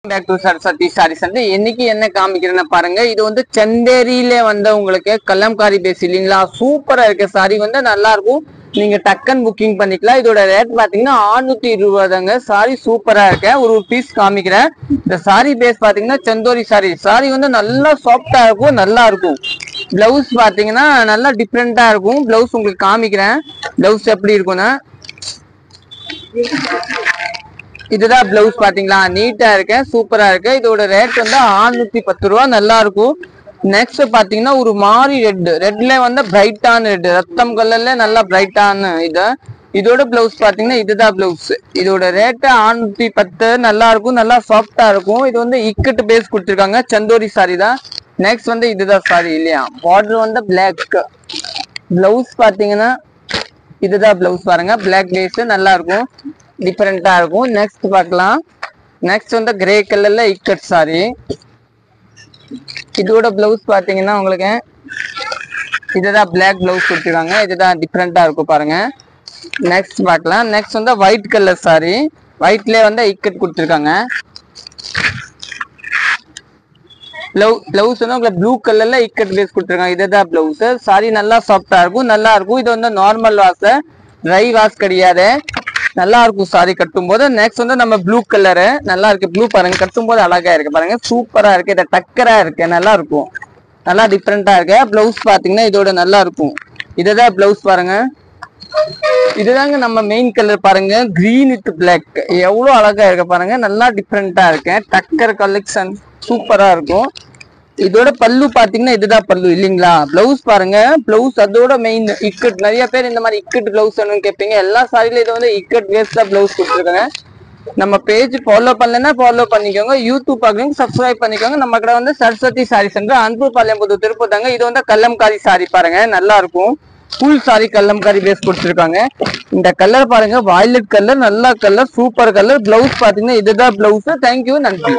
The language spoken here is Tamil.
பேக் டு சரஸ்வதி சாரீஸ் வந்து இன்னைக்கு என்ன காமிக்கிறேன்னு பாருங்க. இது வந்து சந்தேரியில வந்து உங்களுக்கு கலம்காரி பேஸ் இல்லைங்களா, சூப்பரா இருக்கு. சாரி வந்து நல்லா இருக்கும், நீங்க டக்கன் புக்கிங் பண்ணிக்கலாம். இதோட ரேட் பாத்தீங்கன்னா 620. சாரி சூப்பரா இருக்கு. ஒரு பீஸ் காமிக்கிறேன். இந்த சாரி பேஸ் பாத்தீங்கன்னா சந்தோரி சாரி. சாரி வந்து நல்லா சாஃப்டா இருக்கும், நல்லா இருக்கும். பிளவுஸ் பாத்தீங்கன்னா நல்லா டிஃப்ரெண்டா இருக்கும். பிளவுஸ் உங்களுக்கு காமிக்கிறேன். பிளவுஸ் எப்படி இருக்கும்னா இதுதான் பிளவுஸ் பாத்தீங்களா, நீட்டா இருக்கு, சூப்பரா இருக்கு. இதோட ரேட் வந்து 610 ரூபா. நல்லா இருக்கும். நெக்ஸ்ட் பாத்தீங்கன்னா ஒரு மாரி ரெட்ல வந்து பிரைட்டான ரெட், ரத்தம் கலர்ல நல்லா பிரைட்டான இதோட பிளவுஸ் பாத்தீங்கன்னா இதுதான் பிளவுஸ். இதோட ரேட் 610. நல்லா இருக்கும், நல்லா சாஃப்டா இருக்கும். இது வந்து இக்கட் பேஸ் கொடுத்துருக்காங்க, சந்தோரி சாரி தான். நெக்ஸ்ட் வந்து இதுதான் சாரி இல்லையா, பார்டர் வந்து பிளாக். பிளவுஸ் பாத்தீங்கன்னா இதுதான் பிளவுஸ் பாருங்க, பிளாக் பேஸ் நல்லா இருக்கும், டிஃபரெண்டா இருக்கும். நெக்ஸ்ட் பார்க்கலாம். நெக்ஸ்ட் வந்து கிரே கலர்ல இக்கட் சாரி. இதோட பிளவுஸ் பாத்தீங்கன்னா உங்களுக்கு இதுதான் பிளாக் பிளவுஸ் கொடுத்துருக்காங்க. இதுதான் டிஃபரெண்டா இருக்கும் பாருங்க. நெக்ஸ்ட் பார்க்கலாம். நெக்ஸ்ட் வந்து ஒயிட் கலர் சாரி, ஒயிட்ல வந்து இக்கட் கொடுத்துருக்காங்க. பிளவுஸ் வந்து உங்களுக்கு ப்ளூ கலர்ல இக்கட் பேஸ் கொடுத்துருக்காங்க. இதுதான் பிளவுஸ். சாரி நல்லா சாஃப்டா இருக்கும், நல்லா இருக்கும். இது வந்து நார்மல் வாஷ், ட்ரை வாஷ் கிடையாது, நல்லா இருக்கும் சாரி கட்டும் போது. நெக்ஸ்ட் வந்து நம்ம ப்ளூ கலரு நல்லா இருக்கு. ப்ளூ பாருங்க, கட்டும் போது அழகா இருக்கு பாருங்க, சூப்பரா இருக்கு. இதை டக்கரா இருக்கு, நல்லா இருக்கும், நல்லா டிஃப்ரெண்டா இருக்கு. பிளவுஸ் பாத்தீங்கன்னா இதோட நல்லா இருக்கும். இதுதான் பிளவுஸ் பாருங்க. இதுதாங்க நம்ம மெயின் கலர் பாருங்க, கிரீன் வித் பிளாக். எவ்வளவு அழகா இருக்கு பாருங்க, நல்லா டிஃப்ரெண்டா இருக்கு. டக்கர் கலெக்ஷன் சூப்பரா இருக்கும். இதோட பல்லு பாத்தீங்கன்னா இதுதான் பல்லு இல்லைங்களா. பிளவுஸ் பாருங்க, பிளவுஸ் அதோட மெயின் இக்கட். நிறைய பேர் இந்த மாதிரி இக்கட் பிளவுஸ் கேட்பீங்க. எல்லா சாரியில இது வந்து இக்கட் பேஸ் தான் பிளவுஸ் கொடுத்துருக்காங்க. நம்ம பேஜ் ஃபாலோ பண்ணலன்னா ஃபாலோ பண்ணிக்கோங்க, யூடியூப் பாக்குறீங்க சப்ஸ்கிரைப் பண்ணிக்கோங்க. நம்ம கடை வந்து சரஸ்வதி சாரி சென்டர், அன்புபாளையம் புது திருப்பூர் தாங்க. இது வந்து கல்லம்காரி சாரி பாருங்க, நல்லா இருக்கும். ஃபுல் சாரி கல்லம்காரி பேஸ் கொடுத்துருக்காங்க. இந்த கலர் பாருங்க, வயலட் கலர், நல்ல கலர், சூப்பர் கலர். பிளவுஸ் பாத்தீங்கன்னா இதுதான் பிளவுஸ். தேங்க்யூ, நன்றி.